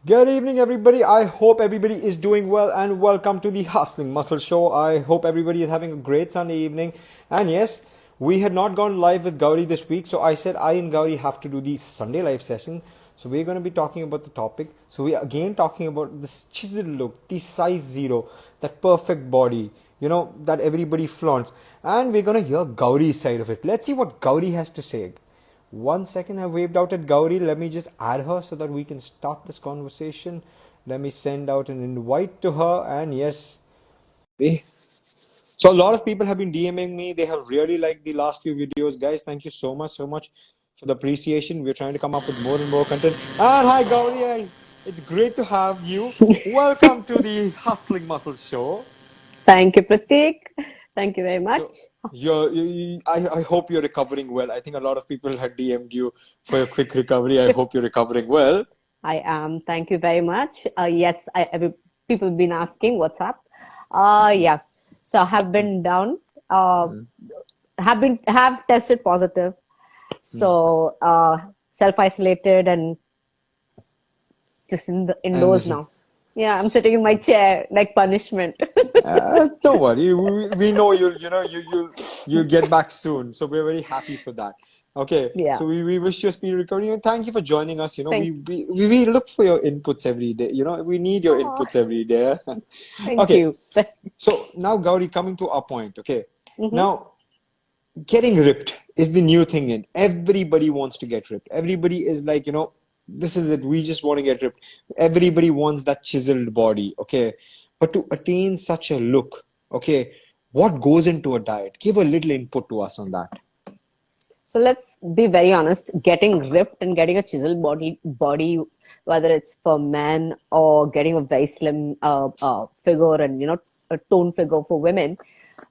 Good evening, everybody. I hope everybody is doing well and welcome to the Hustling Muscle Show. I hope everybody is having a great Sunday evening. And yes, we had not gone live with Gauri this week, so I said I and Gauri have to do the Sunday live session. So we're going to be talking about the topic. So we are again talking about this chiseled look, the size zero, that perfect body, that everybody flaunts. And we're going to hear Gauri's side of it. Let's see what Gauri has to say. One second, I waved out at Gauri. Let me just add her so that we can start this conversation. Let me send out an invite to her. And yes, eh. So a lot of people have been DMing me. They have really liked the last few videos. Guys, thank you so much for the appreciation. We're trying to come up with more and more content. And hi, Gauri. It's great to have you. Welcome to the Hustling Muscle Show. Thank you, Pratik. Thank you very much. So I hope you're recovering well. I think a lot of people had DM'd you for your quick recovery. I hope you're recovering well. I am. Thank you very much. Yes, people have been asking what's up. Yeah. So I have been down. Have tested positive. So self-isolated and just And indoors this is, now. Yeah, I'm sitting in my chair like punishment. don't worry, we know you'll get back soon. So we're very happy for that. Okay, Yeah. so we wish you a speedy recovery and thank you for joining us. Thank. We look for your inputs every day. We need your Oh, inputs every day. thank Okay, you. so now Gauri, coming to our point. Okay, hmm now getting ripped is the new thing and everybody wants to get ripped. Everybody is like, this is it. We just want to get ripped. Everybody wants that chiseled body. Okay. But to attain such a look, okay, what goes into a diet? Give a little input to us on that. So let's be very honest, getting ripped and getting a chiseled body, whether it's for men or getting a very slim figure and a toned figure for women,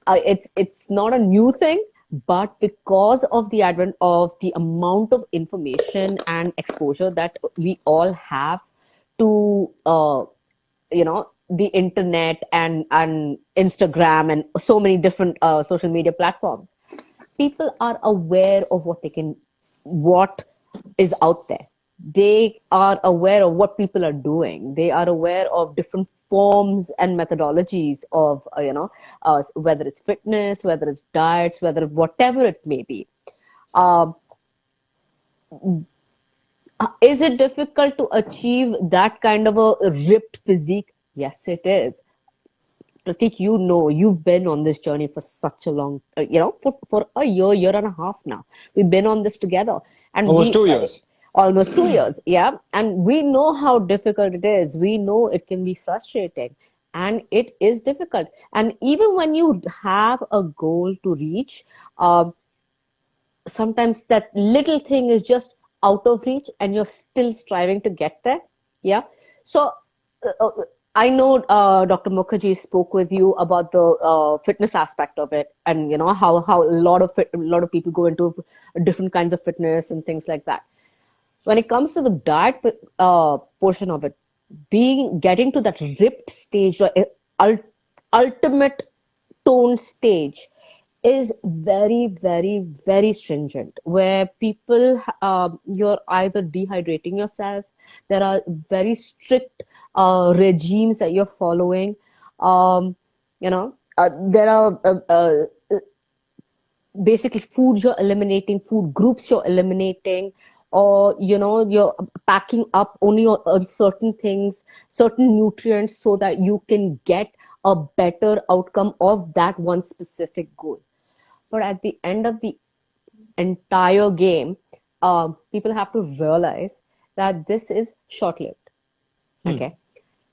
it's not a new thing, but because of the advent of the amount of information and exposure that we all have to the internet and Instagram and so many different social media platforms, people are aware of what is out there. They are aware of what people are doing. They are aware of different forms and methodologies of whether it's fitness, whether it's diets, whether whatever it may be. um, is it difficult to achieve that kind of a ripped physique? Yes, it is. Pratik, you've been on this journey for such a long, for a year and a half now. We've been on this together, and Almost 2 years. almost 2 years, yeah. And we know how difficult it is. We know it can be frustrating, and it is difficult. And even when you have a goal to reach, um, sometimes that little thing is just out of reach, and you're still striving to get there. Yeah. So uh, uh, I know Dr. Mukherjee spoke with you about the fitness aspect of it, and how a lot of people go into different kinds of fitness and things like that. When it comes to the diet portion of it, getting to that ripped stage or ultimate tone stage is very, very, very stringent, where people, you're either dehydrating yourself. There are very strict regimes that you're following. There are basically foods you're eliminating, food groups you're eliminating, or you're packing up only on certain things, certain nutrients, so that you can get a better outcome of that one specific goal. But at the end of the entire game, people have to realize that this is short-lived. Hmm. Okay,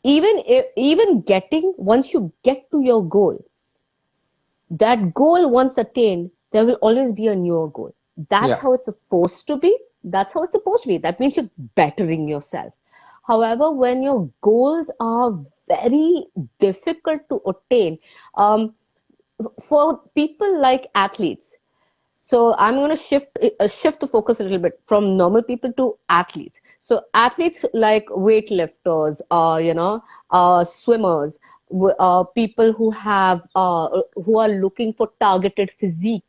even getting once you get to your goal, that goal once attained, there will always be a newer goal. That's Yeah. how it's supposed to be. That's how it's supposed to be. That means you're bettering yourself. However, when your goals are very difficult to attain, um, for people like athletes, so I'm going to shift the focus a little bit from normal people to athletes. So athletes like weightlifters, swimmers, people who are looking for targeted physique.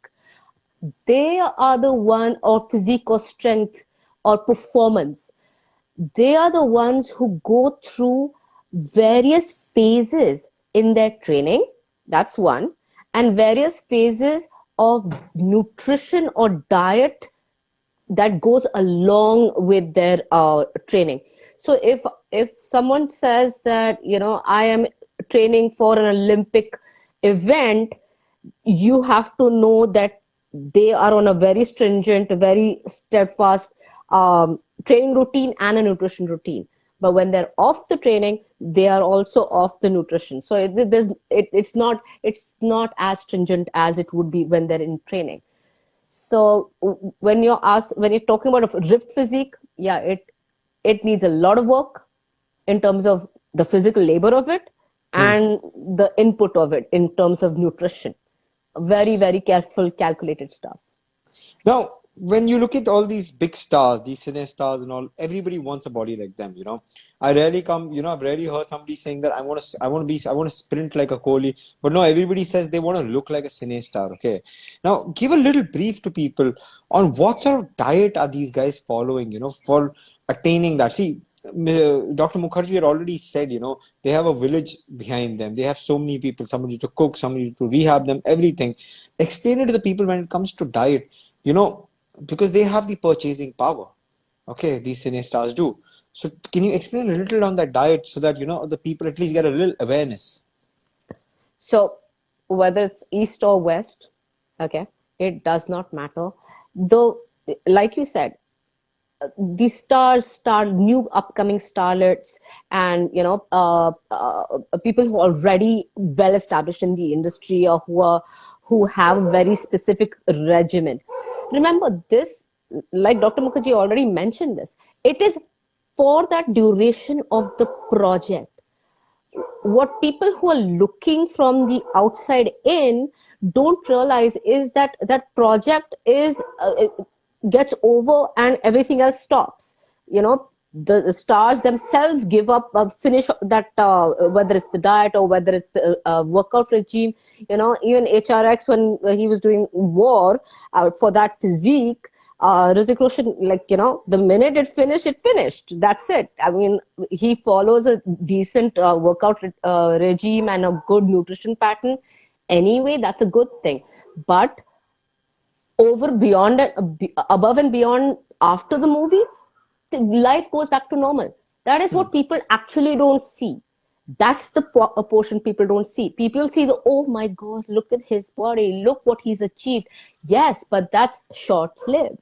They are the one, or physique or strength or performance. they are the ones who go through various phases in their training. That's one. And various phases of nutrition or diet that goes along with their training. So if someone says that, I am training for an Olympic event, you have to know that they are on a very stringent, very steadfast training routine and a nutrition routine. But when they're off the training, they are also off the nutrition. So it's not as stringent as it would be when they're in training. So when you're talking about a ripped physique, yeah, it needs a lot of work in terms of the physical labor of it Hmm. and the input of it in terms of nutrition. Very, very careful, calculated stuff. Now, when you look at all these big stars, these cine stars and all, everybody wants a body like them, you know. I've rarely heard somebody saying that I want to sprint like a Kohli, but no, everybody says they want to look like a cine star, okay? Now, give a little brief to people on what sort of diet are these guys following, for attaining that. See, Dr. Mukherjee had already said, they have a village behind them. They have so many people, somebody to cook, somebody to rehab them, everything. Explain it to the people when it comes to diet, you know, because they have the purchasing power. Okay, these cine stars do. So, can you explain a little on that diet so that, the people at least get a little awareness? So whether it's east or west, okay, it does not matter. Though, like you said, the new upcoming starlets, and people who are already well established in the industry, or who have a very specific regimen. Remember this, like Dr. Mukherjee already mentioned this. It is for that duration of the project. What people who are looking from the outside in don't realize is that that project is gets over and everything else stops. The stars themselves give up, finish that, whether it's the diet or whether it's the workout regime. Even HRX, when he was doing war for that physique, Hrithik Roshan, like, the minute it finished, it finished. That's it. I mean, he follows a decent workout regime and a good nutrition pattern. Anyway, that's a good thing. But over, beyond it, above and beyond, after the movie, life goes back to normal. That is Hmm. what people actually don't see. That's the portion people don't see. People see the, oh my God, look at his body, look what he's achieved. Yes, but that's short lived.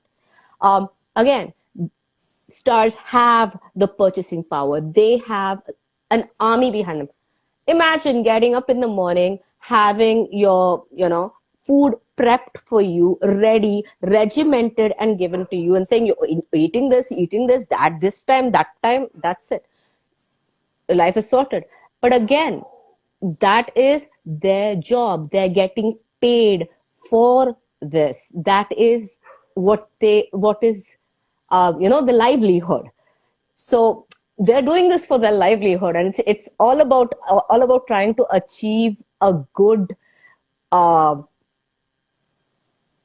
Again, stars have the purchasing power. They have an army behind them. Imagine getting up in the morning, having your, food prepped for you, ready, regimented, and given to you, and saying you're eating this, that this time, that time, that's it. Life is sorted. But again, that is their job. They're getting paid for this. That is what is, the livelihood. So they're doing this for their livelihood, and it's all about trying to achieve a good, uh,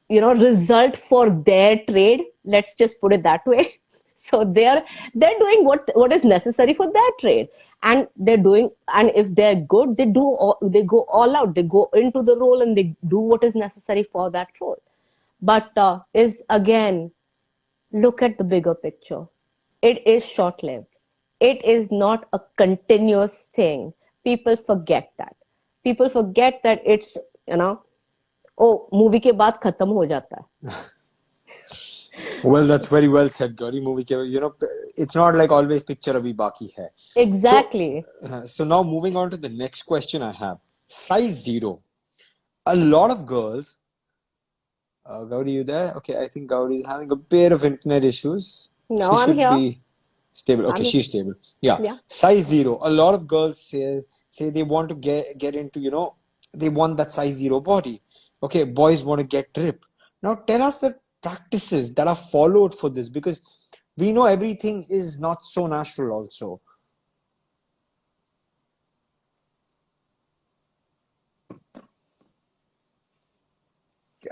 result for their trade. Let's just put it that way. So they're doing what is necessary for their trade, and if they're good, they go all out. They go into the role and they do what is necessary for that role. But is again, look at the bigger picture. It is short lived. It is not a continuous thing. People forget that. People forget that it's, oh, movie के बाद खत्म हो जाता है. Well, that's very well said, Gauri. It's not like always picture abhi baki hai. So, Exactly. so now moving on to the next question I have. Size zero. A lot of girls. Gauri, you there? Okay, I think Gauri is having a bit of internet issues. No, She I'm should here. be stable. Okay, I'm she's stable. Yeah. Yeah. Size zero. A lot of girls say they want to get into, they want that size zero body. Okay, boys want to get ripped. Now tell us the practices that are followed for this, because we know everything is not so natural also.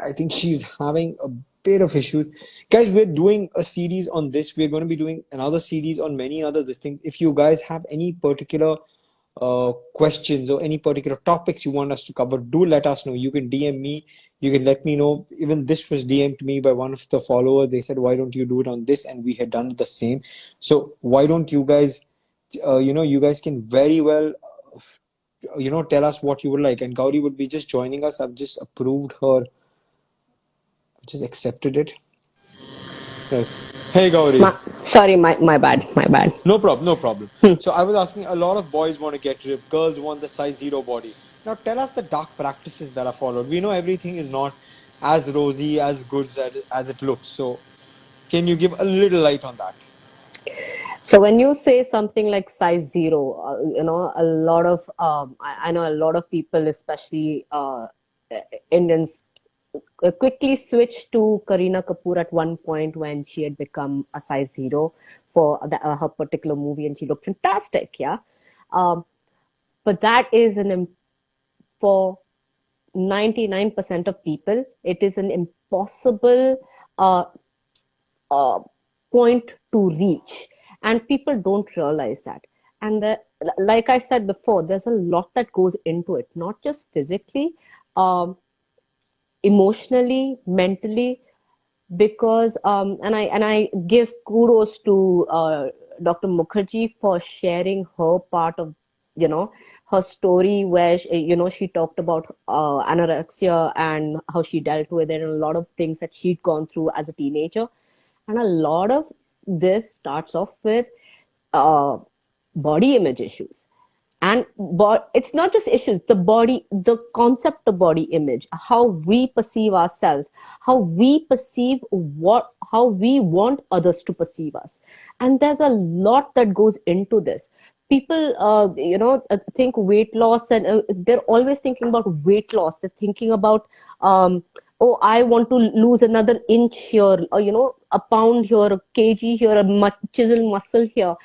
I think she's having a bit of issues. Guys, we're doing a series on this. We're going to be doing another series on many other this thing. If you guys have any particular questions or any particular topics you want us to cover, do let us know. You can DM me. You can let me know. Even this was DM'd to me by one of the followers. They said, "Why don't you do it on this?" And we had done the same. So why don't you guys? You guys can very well, tell us what you would like. And Gauri would be just joining us. I've just approved her. Just accepted it. Right. Hey Gauri. Sorry, my bad, my bad. No problem, no problem. Hmm. So I was asking, a lot of boys want to get ripped, girls want the size zero body. Now tell us the dark practices that are followed. We know everything is not as rosy, as good as it looks. So can you give a little light on that? So when you say something like size zero, a lot of I know a lot of people, especially Indians, quickly switched to Kareena Kapoor at one point when she had become a size zero for her particular movie, and she looked fantastic, yeah. Um, but that is for 99% of people, it is an impossible uh, uh, point to reach, and people don't realize that. And like I said before, there's a lot that goes into it, not just physically, um, emotionally, mentally, because and I give kudos to Dr. Mukherjee for sharing her part of her story, where she talked about anorexia and how she dealt with it, and a lot of things that she'd gone through as a teenager. And a lot of this starts off with uh, body image issues. And but it's not just issues, the concept of body image, how we perceive ourselves, how we perceive how we want others to perceive us. And there's a lot that goes into this. People think weight loss, and they're always thinking about weight loss. They're thinking about oh, I want to lose another inch here, or a pound here, a kg here, a chiseled muscle here,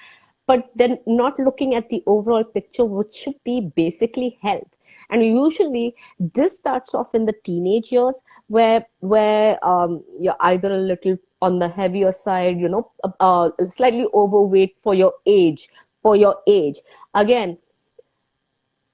but then not looking at the overall picture, which should be basically health. And usually this starts off in the teenage years, where you're either a little on the heavier side, slightly overweight for your age. Again,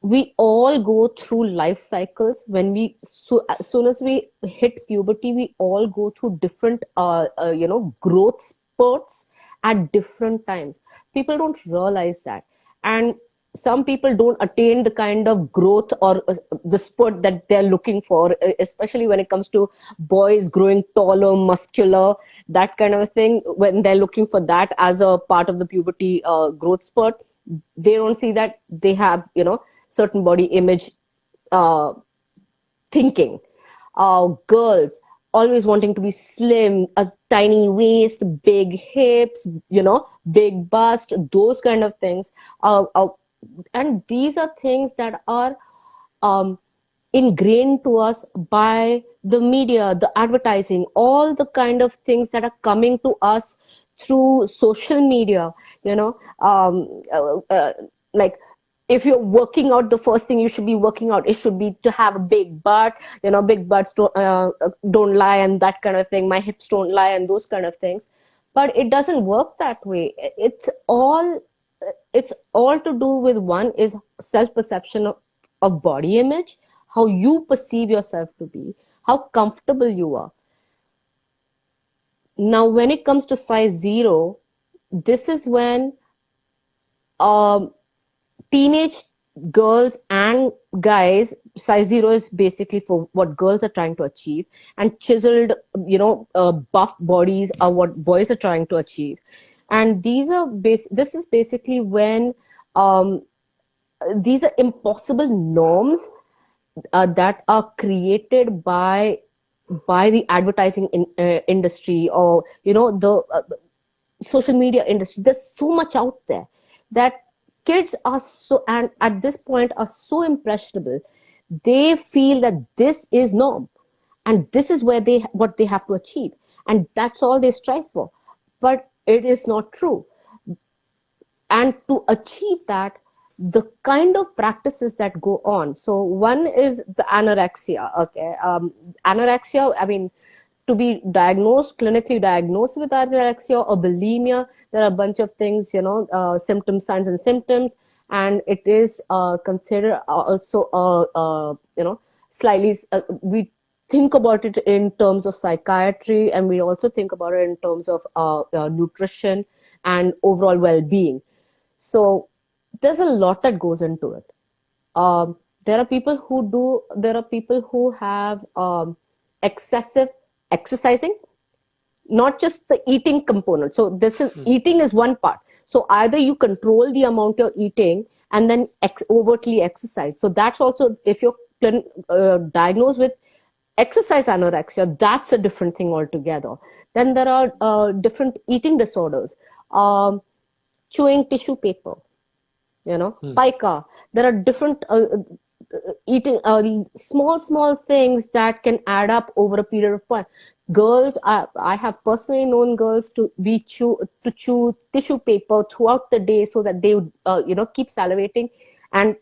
we all go through life cycles. As soon as we hit puberty, we all go through different growth spurts at different times. People don't realize that. And some people don't attain the kind of growth or the spurt that they're looking for, especially when it comes to boys growing taller, muscular, that kind of a thing. When they're looking for that as a part of the puberty growth spurt, they don't see that they have certain body image uh, thinking. Girls always wanting to be slim, a tiny waist, big hips, big bust, those kind of things. And these are things that are um, ingrained to us by the media, the advertising, all the kind of things that are coming to us through social media, like if you're working out, the first thing you should be working out, it should be to have a big butt, big butts don't lie, and that kind of thing. My hips don't lie, and those kind of things. But it doesn't work that way. It's all to do with, one is self-perception of body image, how you perceive yourself to be, how comfortable you are. Now, when it comes to size zero, this is when um, teenage girls and guys, size zero is basically for what girls are trying to achieve, and chiseled, buff bodies are what boys are trying to achieve. And this is basically when um, these are impossible norms that are created by the advertising industry, or the social media industry. There's so much out there that kids are so, and at this point are so impressionable. They feel that this is norm, and this is what they have to achieve, and that's all they strive for. But it is not true. And to achieve that, the kind of practices that go on, so one is the anorexia. Okay, anorexia, I mean, to be diagnosed, clinically diagnosed with anorexia or bulimia, there are a bunch of things, symptoms, signs and symptoms, and it is considered also, slightly, we think about it in terms of psychiatry, and we also think about it in terms of nutrition and overall well-being. So there's a lot that goes into it. Um, there are people who have excessive exercising, not just the eating component. So this is eating is one part. So either you control the amount you're eating and then overtly exercise. So that's also, if you're diagnosed with exercise anorexia, that's a different thing altogether. Then there are different eating disorders, um, chewing tissue paper, pica. There are different eating small things that can add up over a period of time. Girls, I have personally known girls to chew tissue paper throughout the day so that they would keep salivating and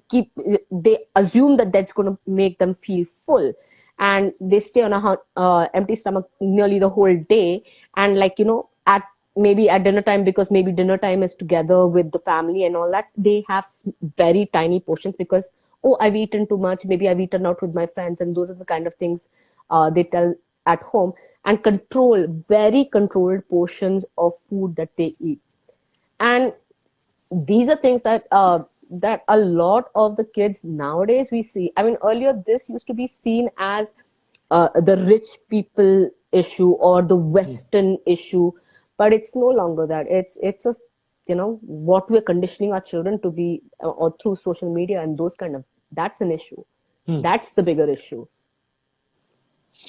they assume that that's going to make them feel full, and they stay on a empty stomach nearly the whole day, and at maybe at dinner time, because maybe dinner time is together with the family and all that, they have very tiny portions because, oh, I've eaten too much, maybe I've eaten out with my friends, and those are the kind of things they tell at home, and very controlled portions of food that they eat. And these are things that that a lot of the kids nowadays we see. I mean, earlier this used to be seen as the rich people issue or the Western issue, but it's no longer that. It's a what we're conditioning our children to be, or through social media and those kind of. That's an issue. That's the bigger issue.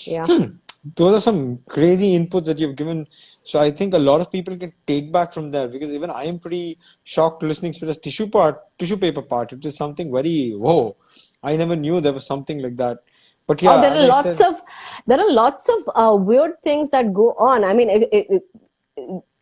Yeah. Those are some crazy inputs that you've given. So I think a lot of people can take back from there, because even I am pretty shocked listening to the tissue paper part. It is something very, whoa. I never knew there was something like that. But yeah, Oh, there as are I lots said, of weird things that go on. I mean,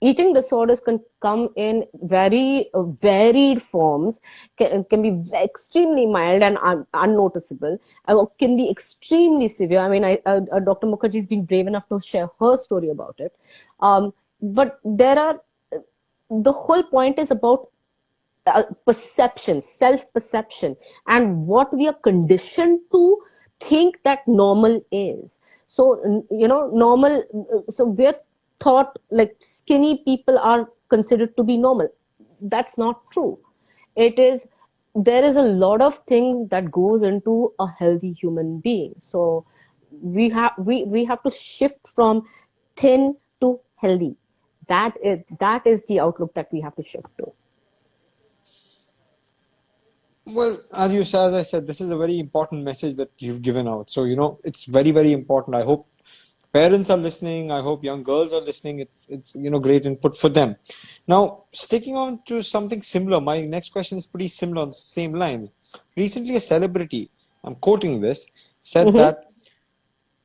eating disorders can come in very varied forms, can be extremely mild and unnoticeable, or can be extremely severe. I mean, Dr. Mukherjee has been brave enough to share her story about it. But the whole point is about perception, self-perception, and what we are conditioned to think that normal is. So, normal, so we're thought like skinny people are considered to be normal. That's not true. There is a lot of things that goes into a healthy human being. So we have to shift from thin to healthy. That is the outlook that we have to shift to. well, as I said, this is a very important message that you've given out. So, it's very, very important. I hope parents are listening. I hope young girls are listening. It's great input for them. Now, sticking on to something similar, my next question is pretty similar on the same lines. Recently, a celebrity, I'm quoting this, said Mm-hmm. that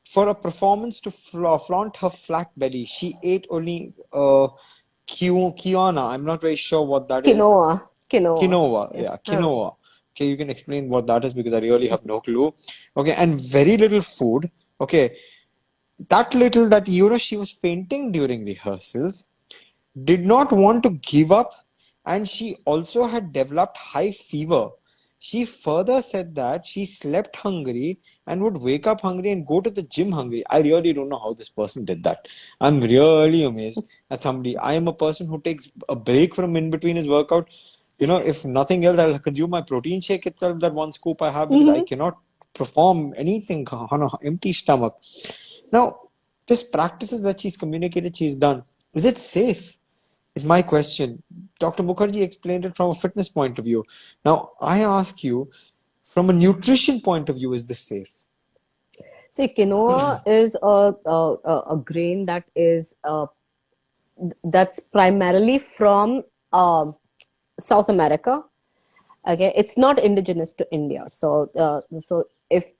for a performance to flaunt her flat belly, she ate only Kiona. I'm not very sure what that is. Quinoa, quinoa. Quinoa, Yeah. yeah, quinoa. Okay, you can explain what that is, because I really have no clue. Okay, and very little food. Okay, that little that she was fainting during rehearsals, did not want to give up, and she also had developed high fever. She further said that she slept hungry and would wake up hungry and go to the gym hungry. I really don't know how this person did that. I'm really amazed at somebody. I am a person who takes a break from in between his workout. If nothing else, I'll consume my protein shake itself, that one scoop I have, because I Mm-hmm. cannot perform anything on an empty stomach. Now, this practices that she's communicated she's done, is it safe? Is my question. Dr. Mukherjee explained it from a fitness point of view. Now, I ask you, from a nutrition point of view, is this safe? See, quinoa is a grain that's primarily from South America. Okay, it's not indigenous to India. So if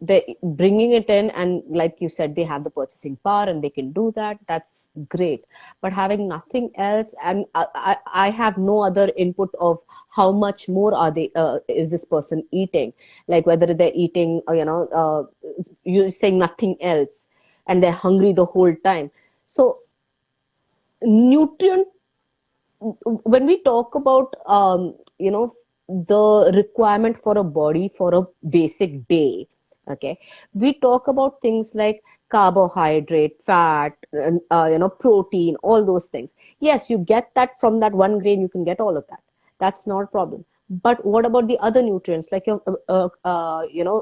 they bringing it in, and like you said, they have the purchasing power and they can do that, that's great. But having nothing else, and I have no other input of how much more is this person eating, like whether they're eating, you're saying nothing else. and they're hungry the whole time. So nutrient, when we talk about the requirement for a body for a basic day, okay, we talk about things like carbohydrate, fat, and, protein, all those things. Yes, you get that from that one grain, you can get all of that. That's not a problem. But what about the other nutrients, like your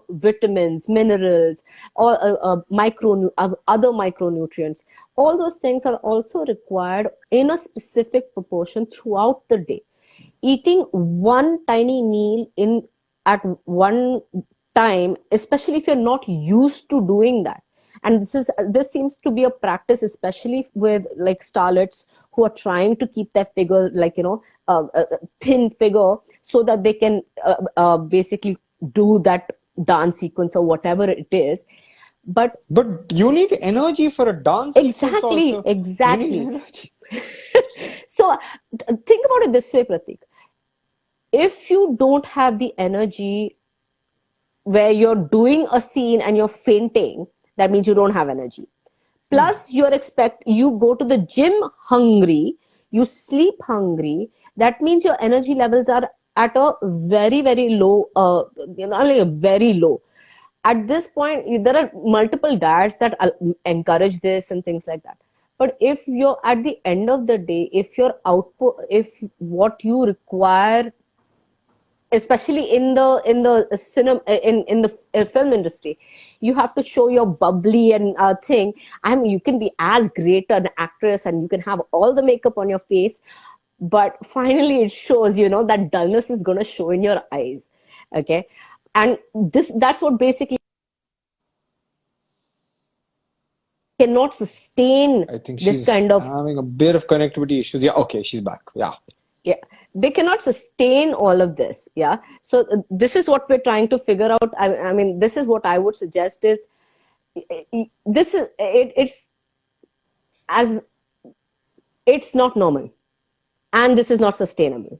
vitamins, minerals, or other micronutrients? All those things are also required in a specific proportion throughout the day. Eating one tiny meal in at one time, especially if you're not used to doing that, and this seems to be a practice, especially with like starlets who are trying to keep their figure, like thin figure, so that they can basically do that dance sequence or whatever it is. But But you need energy for a dance sequence exactly, also. You need exactly. energy. So think about it this way, Pratik. If you don't have the energy where you're doing a scene and you're fainting, that means you don't have energy. Plus, you go to the gym hungry, you sleep hungry. That means your energy levels are at a very, very low, like a very low. At this point, there are multiple diets that encourage this and things like that. But if you're at the end of the day, if your output, if what you require, especially in the cinema, in the film industry, you have to show your bubbly and thing. I mean, you can be as great an actress and you can have all the makeup on your face, but finally it shows, that dullness is going to show in your eyes. Okay. And that's what basically cannot sustain I think this she's kind of. having a bit of connectivity issues. Yeah, okay, she's back. Yeah. Yeah, they cannot sustain all of this. Yeah, so this is what we're trying to figure out. I mean, this is what I would suggest is, this is it's as it's not normal, and this is not sustainable.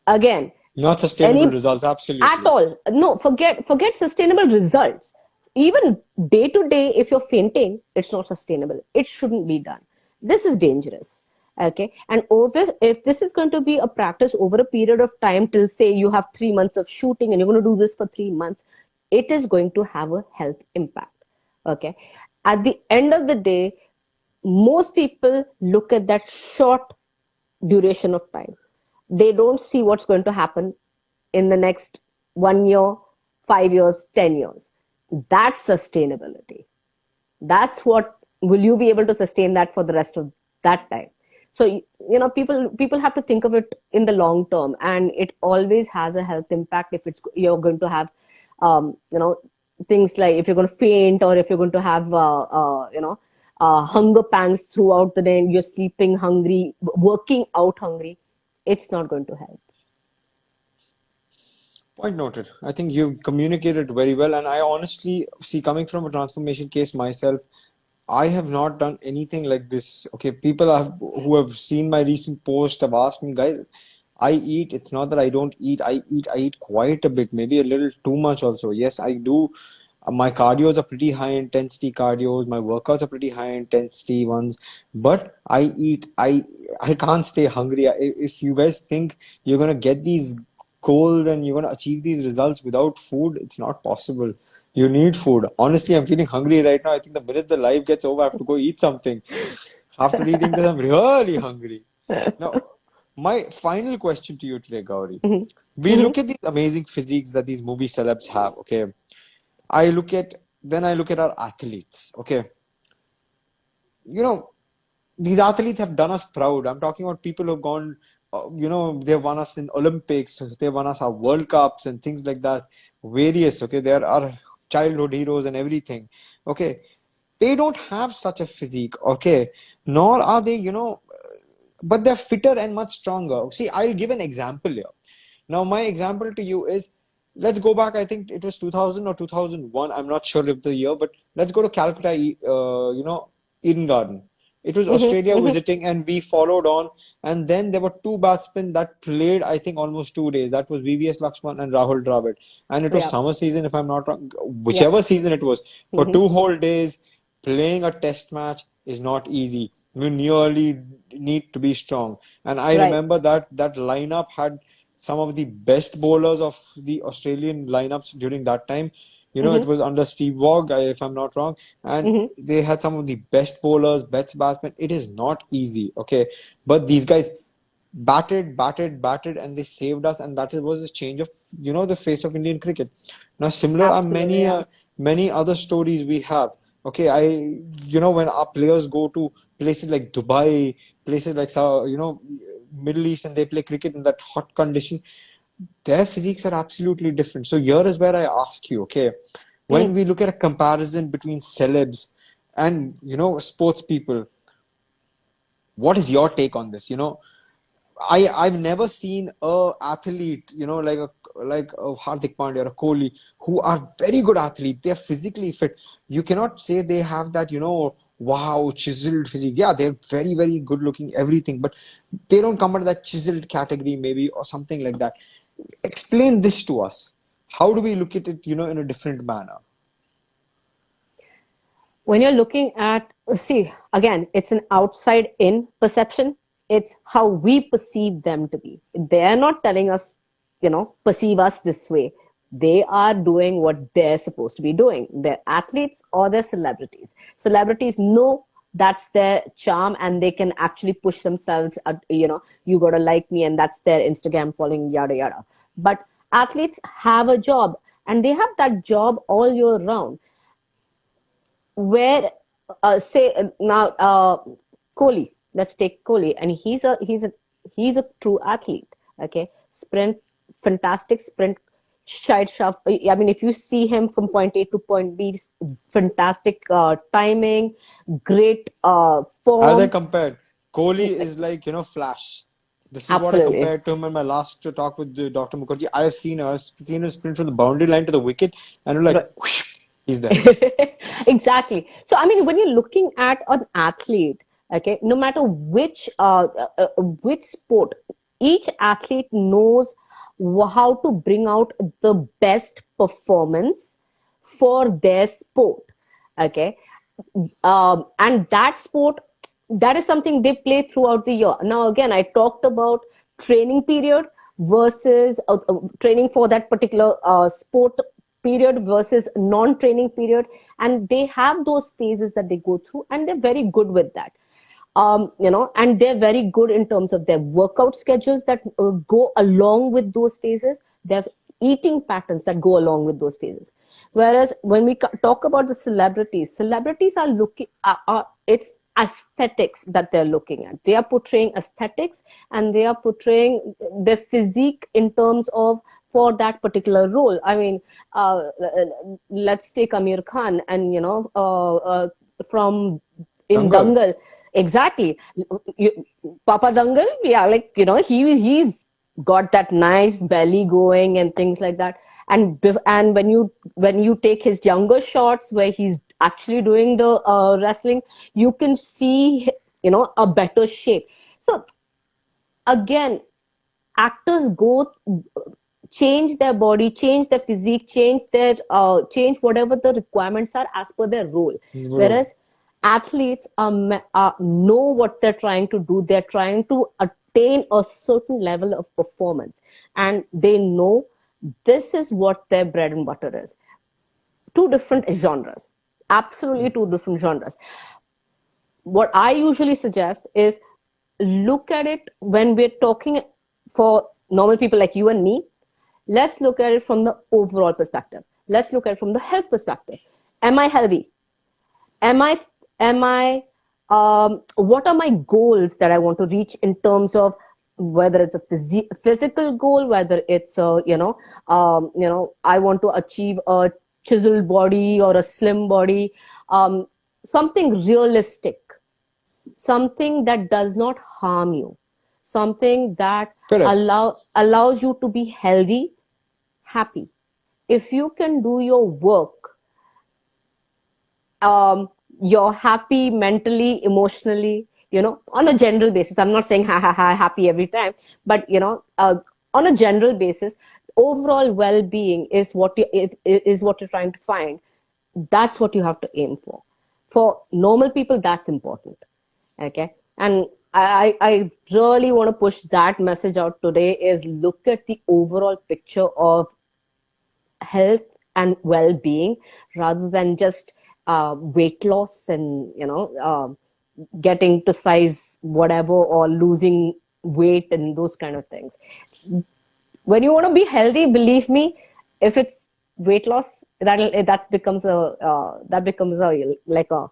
Again, Not sustainable any results, at absolutely. all, no, forget sustainable results. Even day to day, if you're fainting, it's not sustainable. It shouldn't be done. This is dangerous. Okay, and over if this is going to be a practice over a period of time, till say you have 3 months of shooting and you're going to do this for 3 months, it is going to have a health impact. Okay, at the end of the day, most people look at that short duration of time. They don't see what's going to happen in the next 1 year, 5 years, 10 years. That's sustainability. That's what, will you be able to sustain that for the rest of that time? So, people have to think of it in the long term, and it always has a health impact if you're going to have, um, you know, things like if you're going to faint, or if you're going to have, hunger pangs throughout the day, and you're sleeping hungry, working out hungry, it's not going to help. Point noted. I think you've communicated very well, and I honestly see, coming from a transformation case myself, I have not done anything like this. Okay, people who have seen my recent post have asked me, guys, I eat. It's not that I don't eat. I eat. I eat quite a bit, maybe a little too much also. Yes, I do. My cardios are pretty high intensity cardios. My workouts are pretty high intensity ones. But I eat. I can't stay hungry. If you guys think you're gonna get these goals and you're gonna achieve these results without food, it's not possible. You need food. Honestly, I'm feeling hungry right now. I think the minute the live gets over, I have to go eat something. After eating this, I'm really hungry. Now, my final question to you today, Gauri. Mhm. We Mhm. look at these amazing physiques that these movie celebs have, okay? I look at I look at our athletes, okay? You know, these athletes have done us proud. I'm talking about people who've gone, they've won us in Olympics, they've won us our World Cups and things like that. Various, okay, there are childhood heroes and everything. Okay, they don't have such a physique, okay, nor are they, but they're fitter and much stronger. See, I'll give an example here. Now, my example to you is, let's go back. I think it was 2000 or 2001. I'm not sure of the year, but let's go to Calcutta, Eden Garden. It was Mhm. Australia Mhm. visiting, and we followed on. And then there were two batsmen that played, I think, almost 2 days. That was VVS Lakshman and Rahul Dravid. And it was Yeah. summer season, if I'm not wrong, Yeah. whichever season it was, for Mhm. 2 whole days. playing a test match is not easy. You nearly need to be strong. And I Right. remember that lineup had some of the best bowlers of the Australian lineups during that time. It Mm-hmm. was under Steve Waugh, if I'm not wrong, and Mm-hmm. they had some of the best bowlers, best batsmen. It is not easy, okay? But these guys batted, and they saved us, and that was a change of the face of Indian cricket. Now, similar are Absolutely, many yeah. many other stories we have. Okay, when our players go to places like Dubai, places like Middle East, and they play cricket in that hot condition, their physiques are absolutely different. So here is where I ask you, okay, when Mm. we look at a comparison between celebs and sports people, what is your take on this? I've never seen a athlete, like a Hardik Pandya or a Kohli, who are very good athlete. They're physically fit. You cannot say they have that, wow, chiseled physique. Yeah, they're very, very good looking, everything, but they don't come under that chiseled category, maybe, or something like that. Explain this to us. How do we look at it, in a different manner? When you're looking at, see, again, it's an outside in perception. It's how we perceive them to be. They're not telling us, perceive us this way. They are doing what they're supposed to be doing. They're athletes or they're celebrities. Celebrities know that's their charm and they can actually push themselves at, you gotta like me, and that's their Instagram following, yada yada. But athletes have a job, and they have that job all year round, where say now Kohli, let's take Kohli, and he's a true athlete. Okay, sprint, fantastic sprint, shite shove. I mean, if you see him from point A to point B, fantastic timing, great As I form. compared, Kohli is like, Flash. This is what I Absolutely. compared to him in my last talk with Dr. Mukherjee. I've seen him sprint from the boundary line to the wicket, and I'm like, Right. whoosh, he's there. Exactly. So, I mean, when you're looking at an athlete, okay, no matter which sport, each athlete knows how to bring out the best performance for their sport. Okay, and that sport, that is something they play throughout the year. Now, again, I talked about training period versus training for that particular sport period versus non-training period, and they have those phases that they go through, and they're very good with that. And they're very good in terms of their workout schedules that go along with those phases. They have eating patterns that go along with those phases. Whereas when we talk about the celebrities are looking, it's aesthetics that they're looking at. They are portraying aesthetics, and they are portraying their physique in terms of for that particular role. I mean, let's take Amir Khan, and from in Dangal. Dangal. Exactly. You, Papa Dangal, yeah, like, he's got that nice belly going and things like that. And when you take his younger shots where he's actually doing the wrestling, you can see, a better shape. So again, actors go change their body, change their physique, change whatever the requirements are as per their role. Bro. Whereas athletes know what they're trying to do. They're trying to attain a certain level of performance, and they know this is what their bread and butter is. Two different genres, absolutely two different genres. What I usually suggest is look at it when we're talking for normal people like you and me. Let's look at it from the overall perspective. Let's look at it from the health perspective. Am I healthy? Am I what are my goals that I want to reach in terms of whether it's a physical goal, whether it's a, I want to achieve a chiseled body or a slim body, um, something realistic, something that does not harm you, something that Correct. allows you to be healthy, happy. If you can do your work, um, you're happy mentally, emotionally, on a general basis. I'm not saying ha ha ha happy every time, but on a general basis, overall well-being is what you're trying to find. That's what you have to aim for. For normal people, that's important. Okay. And I really want to push that message out today is look at the overall picture of health and well-being rather than just weight loss and getting to size whatever or losing weight and those kind of things. When you want to be healthy, believe me, if it's weight loss, that becomes a like a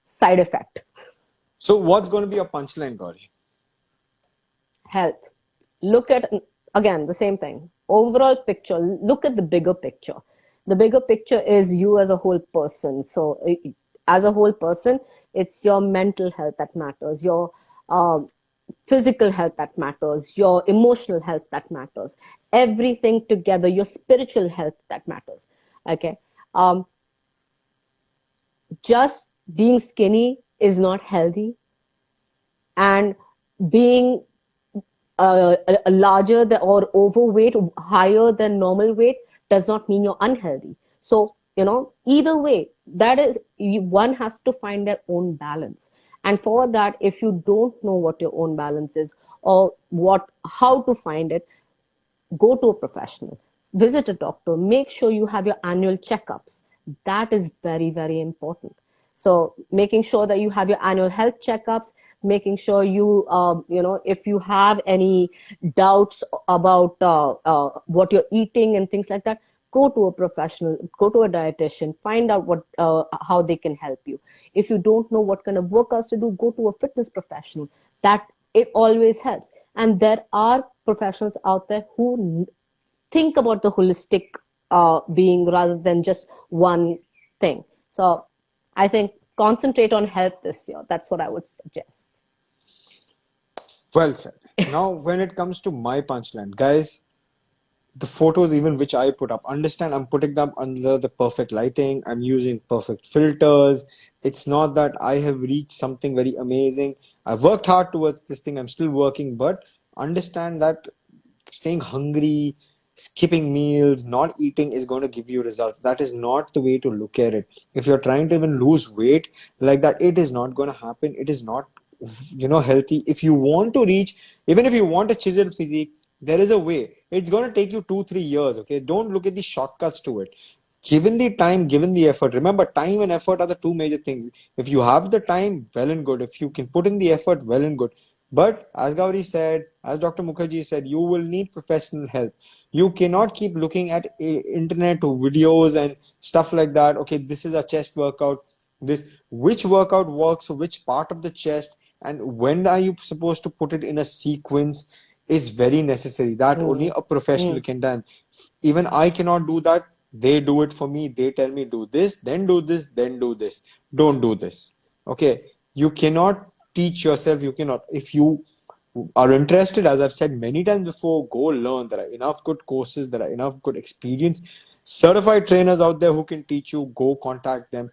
side effect. So what's going to be a punchline, Gauri? Health. Look at, again, the same thing. Overall picture. Look at the bigger picture. The bigger picture is you as a whole person. So as a whole person, it's your mental health that matters, your physical health that matters, your emotional health that matters, everything together, your spiritual health that matters. Okay. Just being skinny is not healthy, and being larger or overweight, higher than normal weight, does not mean you're unhealthy. So, either way, that is, one has to find their own balance. And for that, if you don't know what your own balance is or how to find it, go to a professional, visit a doctor, make sure you have your annual checkups. That is very, very important. So making sure that you have your annual health checkups, making sure if you have any doubts about what you're eating and things like that, go to a professional, go to a dietitian, find out how they can help you. If you don't know what kind of workouts to do, go to a fitness professional. That it always helps. And there are professionals out there who think about the holistic being rather than just one thing. So I think concentrate on health this year. That's what I would suggest. Well said. Now, when it comes to my punchline, guys, the photos even which I put up, understand I'm putting them under the perfect lighting. I'm using perfect filters. It's not that I have reached something very amazing. I've worked hard towards this thing. I'm still working, but understand that staying hungry, skipping meals, not eating is going to give you results. That is not the way to look at it. If you're trying to even lose weight like that, it is not going to happen. It is not, healthy. If you want to reach, even if you want a chiseled physique, there is a way. It's going to take you 2 3 years. Okay, don't look at the shortcuts to it. Given the time, given the effort, remember, time and effort are the two major things. If you have the time, well and good. If you can put in the effort, well and good. But as Gauri said, as Dr. Mukherjee said, you will need professional help. You cannot keep looking at internet videos and stuff like that. Okay, this is a chest workout. This, which workout works for which part of the chest, and when are you supposed to put it in a sequence, is very necessary. That only Mm, a professional mm, can do. Even I cannot do that. They do it for me. They tell me do this, then do this, then do this. Don't do this. Okay. You cannot teach yourself. You cannot. If you are interested, as I've said many times before, go learn. There are enough good courses. There are enough good experience. Certified trainers out there who can teach you. Go contact them.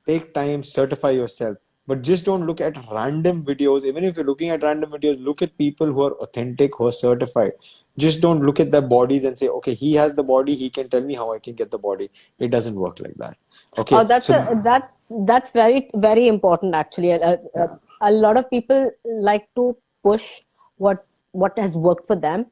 Take time, certify yourself. But just don't look at random videos. Even if you're looking at random videos, look at people who are authentic, who are certified. Just don't look at their bodies and say, okay, he has the body, he can tell me how I can get the body. It doesn't work like that. Oh, Okay, that's so that's very, very important actually. A lot of people like to push what has worked for them,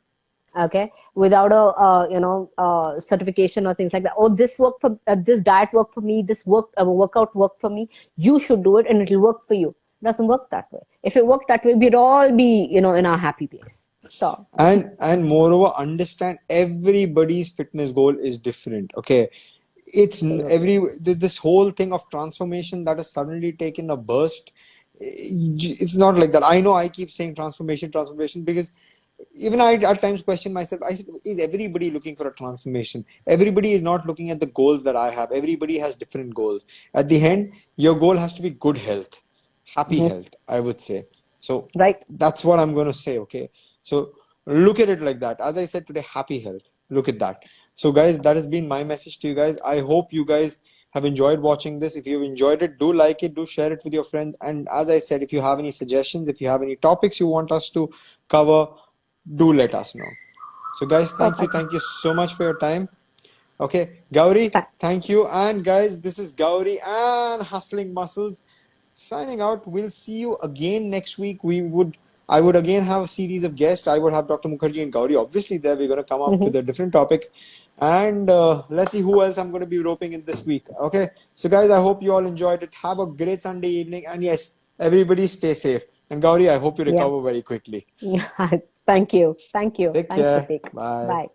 okay, without a certification or things like that. Oh, this worked for this diet worked for me. This workout worked for me. You should do it, and it'll work for you. It doesn't work that way. If it worked that way, we'd all be in our happy place. So and moreover, understand everybody's fitness goal is different. Okay, it's absolutely. this whole thing of transformation that has suddenly taken a burst. It's not like that. I know I keep saying transformation, transformation, because even I at times question myself. I said, is everybody looking for a transformation? Everybody is not looking at the goals that I have. Everybody has different goals. At the end, your goal has to be good health, happy Mhm. health, I would say. So Right. that's what I'm going to say. Okay. So look at it like that. As I said today, happy health. Look at that. So, guys, that has been my message to you guys. I hope you guys have enjoyed watching this. If you've enjoyed it, do like it, do share it with your friends. And as I said, if you have any suggestions, if you have any topics you want us to cover, do let us know. So, guys, Perfect. thank you so much for your time. Okay, Gauri, thank you. And guys, this is Gauri and Hustling Muscles. signing out. We'll see you again next week. I would again have a series of guests. I would have Dr. Mukherjee and Gauri. Obviously, there we're going to come up Hmm. with a different topic. And let's see who else I'm going to be roping in this week. Okay. So, guys, I hope you all enjoyed it. Have a great Sunday evening. And yes, everybody stay safe. And Gauri, I hope you Yeah. recover very quickly. Thank you. Thank you. Take Thanks, care. Pratik. Bye. Bye.